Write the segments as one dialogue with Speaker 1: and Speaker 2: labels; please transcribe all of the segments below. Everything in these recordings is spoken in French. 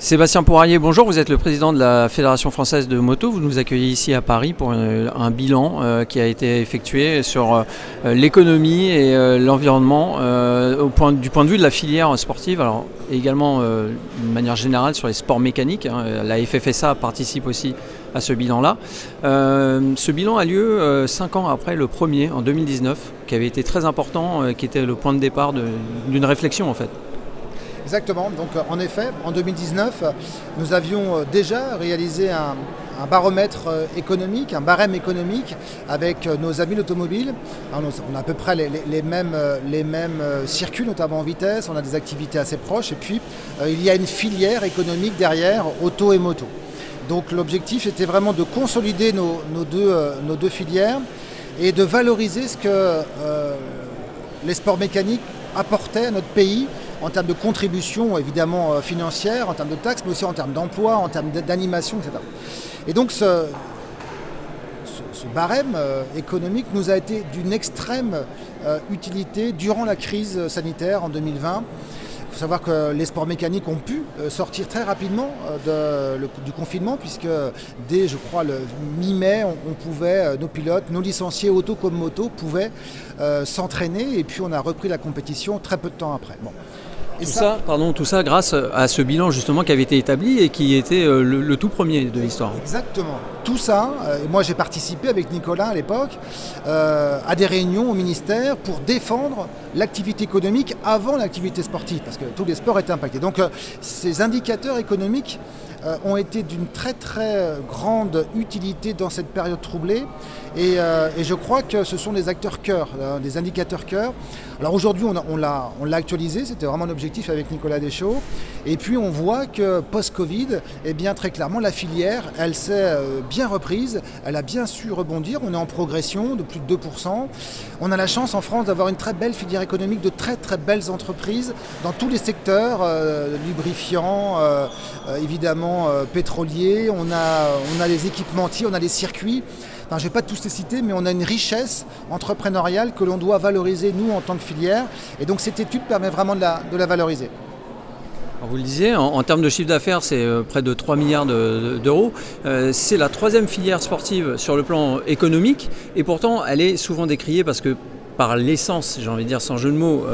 Speaker 1: Sébastien Poirier, bonjour, vous êtes le président de la Fédération française de moto. Vous nous accueillez ici à Paris pour un bilan qui a été effectué sur l'économie et l'environnement du point de vue de la filière sportive, alors également d'une manière générale sur les sports mécaniques. La FFSA participe aussi à ce bilan-là. Ce bilan a lieu 5 ans après le premier, en 2019, qui avait été très important, qui était le point de départ d'une réflexion en fait.
Speaker 2: Exactement, donc en effet, en 2019, nous avions déjà réalisé un baromètre économique, un barème économique avec nos amis automobiles. On a à peu près les mêmes circuits, notamment en vitesse, on a des activités assez proches et puis il y a une filière économique derrière, auto et moto. Donc l'objectif était vraiment de consolider nos deux filières et de valoriser ce que les sports mécaniques apportaient à notre pays en termes de contribution évidemment financière, en termes de taxes, mais aussi en termes d'emploi, en termes d'animation, etc. Et donc ce barème économique nous a été d'une extrême utilité durant la crise sanitaire en 2020. Il faut savoir que les sports mécaniques ont pu sortir très rapidement du confinement, puisque dès, je crois, le mi-mai, nos pilotes, nos licenciés auto comme moto pouvaient s'entraîner, et puis on a repris la compétition très peu de temps après. Bon.
Speaker 1: Tout ça grâce à ce bilan justement qui avait été établi et qui était le tout premier de l'histoire.
Speaker 2: Exactement. Tout ça, moi j'ai participé avec Nicolas à l'époque à des réunions au ministère pour défendre l'activité économique avant l'activité sportive, parce que tous les sports étaient impactés. Donc ces indicateurs économiques ont été d'une très très grande utilité dans cette période troublée et je crois que ce sont des acteurs cœurs, des indicateurs cœurs. Alors aujourd'hui on l'a actualisé, c'était vraiment l'objectif avec Nicolas Deschaux, et puis on voit que post-Covid, eh bien très clairement la filière elle s'est bien reprise, elle a bien su rebondir, on est en progression de plus de 2%. On a la chance en France d'avoir une très belle filière économique, de très très belles entreprises dans tous les secteurs, lubrifiants, évidemment pétroliers, on a les équipementiers, on a les circuits. Enfin, je ne vais pas tous les citer, mais on a une richesse entrepreneuriale que l'on doit valoriser, nous, en tant que filière. Et donc, cette étude permet vraiment de la valoriser.
Speaker 1: Alors vous le disiez, en termes de chiffre d'affaires, c'est près de 3 milliards d'euros. C'est la troisième filière sportive sur le plan économique. Et pourtant, elle est souvent décriée parce que, par l'essence, j'ai envie de dire sans jeu de mots,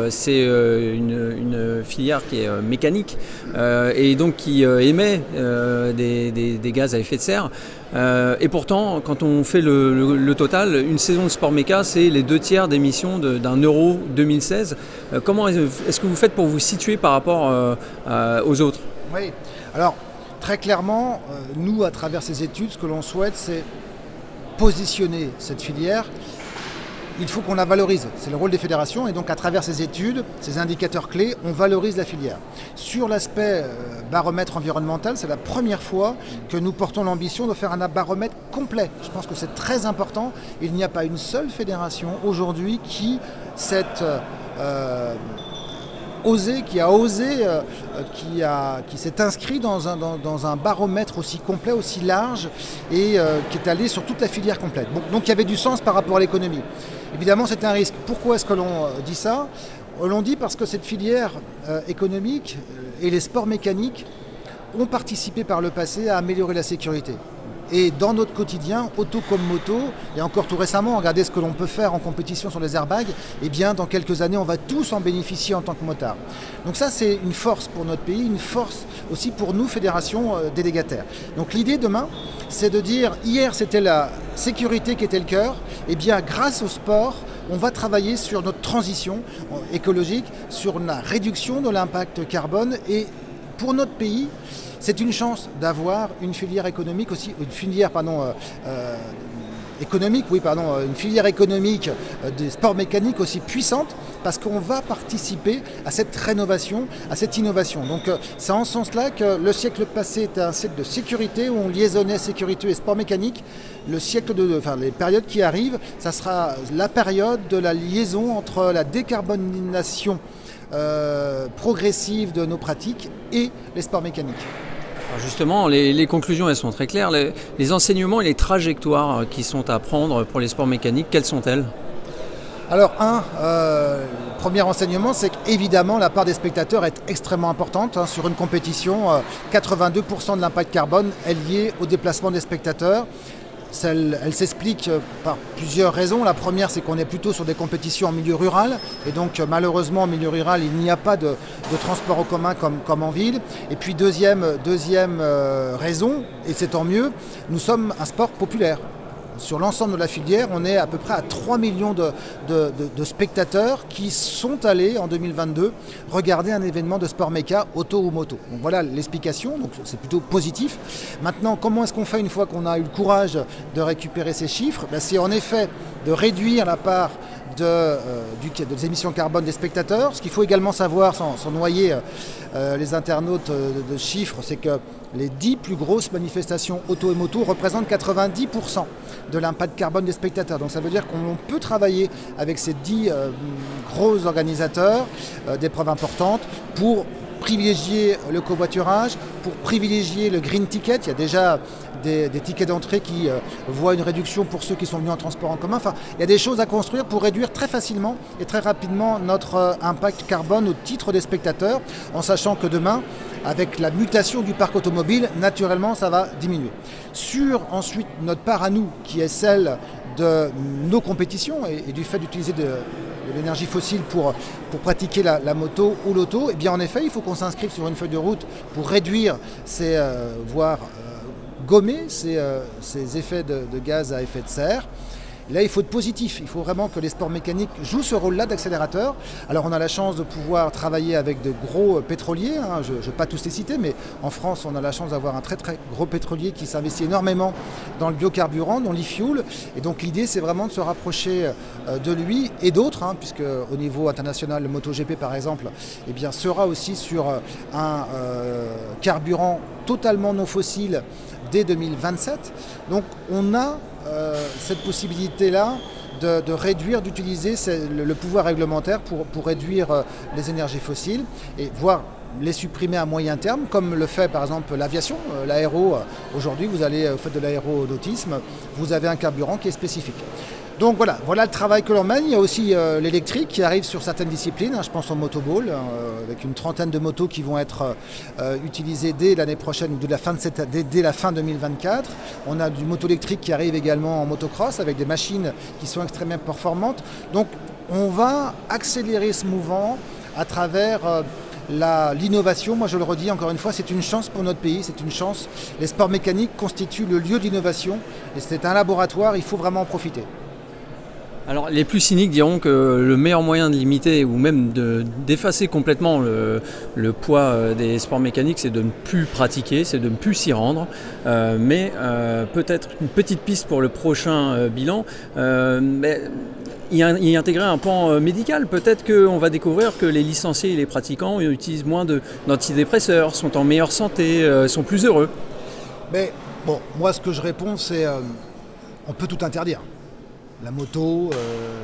Speaker 1: c'est une filière qui est mécanique et donc qui émet des gaz à effet de serre. Et pourtant, quand on fait le total, une saison de sport méca, c'est les 2/3 d'émissions d'un Euro 2016. Comment est-ce que vous faites pour vous situer par rapport aux autres?
Speaker 2: Oui, alors très clairement, nous, à travers ces études, ce que l'on souhaite, c'est positionner cette filière. Il faut qu'on la valorise, c'est le rôle des fédérations, et donc à travers ces études, ces indicateurs clés, on valorise la filière. Sur l'aspect baromètre environnemental, c'est la première fois que nous portons l'ambition de faire un baromètre complet. Je pense que c'est très important. Il n'y a pas une seule fédération aujourd'hui qui s'est inscrit dans un baromètre aussi complet, aussi large et qui est allé sur toute la filière complète. Bon, donc il y avait du sens par rapport à l'économie. Évidemment, c'est un risque. Pourquoi est-ce que l'on dit ça? On l'on dit parce que cette filière économique et les sports mécaniques ont participé par le passé à améliorer la sécurité. Et dans notre quotidien, auto comme moto, et encore tout récemment, regardez ce que l'on peut faire en compétition sur les airbags, eh bien dans quelques années, on va tous en bénéficier en tant que motards. Donc ça, c'est une force pour notre pays, une force aussi pour nous, fédérations délégataires. Donc l'idée demain, c'est de dire, hier c'était la sécurité qui était le cœur, eh bien grâce au sport, on va travailler sur notre transition écologique, sur la réduction de l'impact carbone, et pour notre pays, c'est une chance d'avoir une filière économique aussi, une filière économique des sports mécaniques aussi puissante, parce qu'on va participer à cette rénovation, à cette innovation. Donc c'est en ce sens-là que le siècle passé était un siècle de sécurité où on liaisonnait sécurité et sport mécanique. Les périodes qui arrivent, ça sera la période de la liaison entre la décarbonation progressive de nos pratiques et les sports mécaniques.
Speaker 1: Alors justement, les conclusions elles sont très claires. Les enseignements et les trajectoires qui sont à prendre pour les sports mécaniques, quelles sont-elles?
Speaker 2: Alors, premier enseignement, c'est qu'évidemment, la part des spectateurs est extrêmement importante. Sur une compétition, 82% de l'impact carbone est lié au déplacement des spectateurs. Elle s'explique par plusieurs raisons. La première, c'est qu'on est plutôt sur des compétitions en milieu rural. Et donc, malheureusement, en milieu rural, il n'y a pas de transport en commun comme en ville. Et puis, deuxième raison, et c'est tant mieux, nous sommes un sport populaire. Sur l'ensemble de la filière, on est à peu près à 3 millions de spectateurs qui sont allés en 2022 regarder un événement de sport méca, auto ou moto. Donc voilà l'explication, donc c'est plutôt positif. Maintenant, comment est-ce qu'on fait une fois qu'on a eu le courage de récupérer ces chiffres? C'est en effet de réduire la part des émissions carbone des spectateurs. Ce qu'il faut également savoir, sans noyer les internautes de chiffres, c'est que les 10 plus grosses manifestations auto et moto représentent 90% de l'impact carbone des spectateurs. Donc ça veut dire qu'on peut travailler avec ces 10 gros organisateurs d'épreuves importantes pour privilégier le covoiturage, pour privilégier le green ticket. Il y a déjà des tickets d'entrée qui voient une réduction pour ceux qui sont venus en transport en commun. Enfin, il y a des choses à construire pour réduire très facilement et très rapidement notre impact carbone au titre des spectateurs, en sachant que demain, avec la mutation du parc automobile, naturellement, ça va diminuer. Sur ensuite notre part à nous, qui est celle de nos compétitions et du fait d'utiliser de l'énergie fossile pour pratiquer la moto ou l'auto, eh bien en effet, il faut qu'on s'inscrive sur une feuille de route pour réduire voire gommer ces effets de gaz à effet de serre. Là, il faut être positif. Il faut vraiment que les sports mécaniques jouent ce rôle-là d'accélérateur. Alors, on a la chance de pouvoir travailler avec de gros pétroliers. Je ne vais pas tous les citer, mais en France, on a la chance d'avoir un très très gros pétrolier qui s'investit énormément dans le biocarburant, dans l'e-fuel. Et donc, l'idée, c'est vraiment de se rapprocher de lui et d'autres, puisque au niveau international, le MotoGP, par exemple, eh bien, sera aussi sur un carburant totalement non fossile dès 2027. Donc, on a cette possibilité-là de réduire, d'utiliser le pouvoir réglementaire pour réduire les énergies fossiles et voire les supprimer à moyen terme, comme le fait par exemple l'aviation, l'aéro. Aujourd'hui, vous faites de l'aéronautisme, vous avez un carburant qui est spécifique. Donc voilà le travail que l'on mène. Il y a aussi l'électrique qui arrive sur certaines disciplines. Je pense au motoball, avec une trentaine de motos qui vont être utilisées dès l'année prochaine ou dès la fin 2024. On a du moto électrique qui arrive également en motocross avec des machines qui sont extrêmement performantes. Donc on va accélérer ce mouvement à travers l'innovation. Moi je le redis encore une fois, c'est une chance pour notre pays, c'est une chance. Les sports mécaniques constituent le lieu d'innovation et c'est un laboratoire, il faut vraiment en profiter.
Speaker 1: Alors les plus cyniques diront que le meilleur moyen de limiter ou même d'effacer complètement le poids des sports mécaniques, c'est de ne plus pratiquer, c'est de ne plus s'y rendre. Mais peut-être une petite piste pour le prochain bilan, y intégrer un pan médical. Peut-être qu'on va découvrir que les licenciés et les pratiquants utilisent moins d'antidépresseurs, sont en meilleure santé, sont plus heureux.
Speaker 2: Mais bon, moi ce que je réponds, c'est on peut tout interdire. La moto,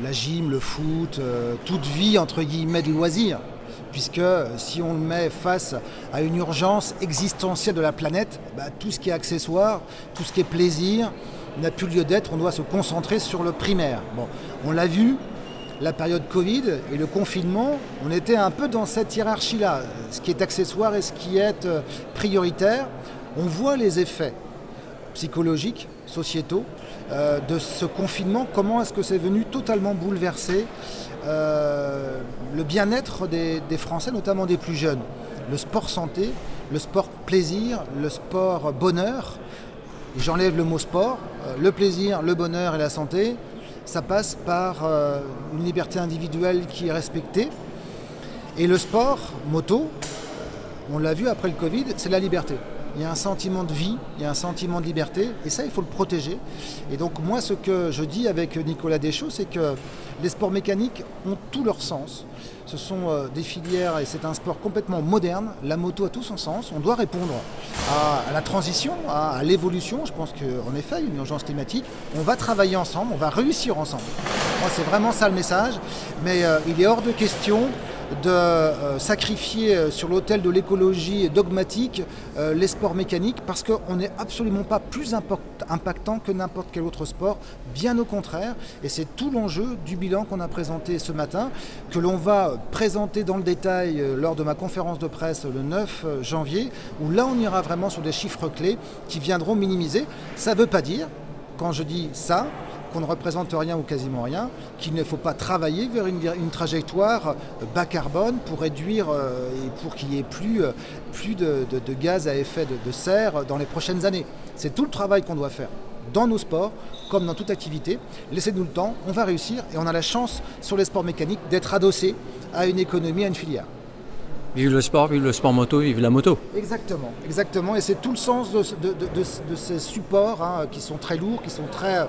Speaker 2: la gym, le foot, toute vie entre guillemets de loisir. Puisque si on le met face à une urgence existentielle de la planète, tout ce qui est accessoire, tout ce qui est plaisir n'a plus lieu d'être, on doit se concentrer sur le primaire. Bon, on l'a vu, la période Covid et le confinement, on était un peu dans cette hiérarchie-là. Ce qui est accessoire et ce qui est prioritaire, on voit les effets psychologiques, sociétaux, de ce confinement, comment est-ce que c'est venu totalement bouleverser le bien-être des Français, notamment des plus jeunes. Le sport santé, le sport plaisir, le sport bonheur, et j'enlève le mot sport, le plaisir, le bonheur et la santé, ça passe par une liberté individuelle qui est respectée. Et le sport, moto, on l'a vu après le Covid, c'est la liberté. Il y a un sentiment de vie, il y a un sentiment de liberté, et ça, il faut le protéger. Et donc moi, ce que je dis avec Nicolas Deschaux, c'est que les sports mécaniques ont tout leur sens. Ce sont des filières, et c'est un sport complètement moderne. La moto a tout son sens. On doit répondre à la transition, à l'évolution. Je pense qu'en effet, il y a une urgence climatique. On va travailler ensemble, on va réussir ensemble. Moi, c'est vraiment ça le message. Mais il est hors de question de sacrifier sur l'autel de l'écologie dogmatique les sports mécaniques parce qu'on n'est absolument pas plus impactant que n'importe quel autre sport, bien au contraire. Et c'est tout l'enjeu du bilan qu'on a présenté ce matin, que l'on va présenter dans le détail lors de ma conférence de presse le 9 janvier, où là on ira vraiment sur des chiffres clés qui viendront minimiser. Ça ne veut pas dire, quand je dis ça, qu'on ne représente rien ou quasiment rien, qu'il ne faut pas travailler vers une trajectoire bas carbone pour réduire et pour qu'il n'y ait plus de gaz à effet de serre dans les prochaines années. C'est tout le travail qu'on doit faire dans nos sports, comme dans toute activité. Laissez-nous le temps, on va réussir et on a la chance sur les sports mécaniques d'être adossé à une économie, à une filière.
Speaker 1: Vive le sport moto, vive la moto.
Speaker 2: Exactement, exactement. Et c'est tout le sens de ces supports qui sont très lourds, qui sont très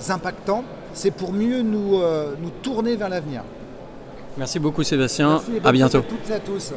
Speaker 2: impactants. C'est pour mieux nous tourner vers l'avenir.
Speaker 1: Merci beaucoup Sébastien,
Speaker 2: Merci
Speaker 1: à bientôt.
Speaker 2: à toutes et à tous.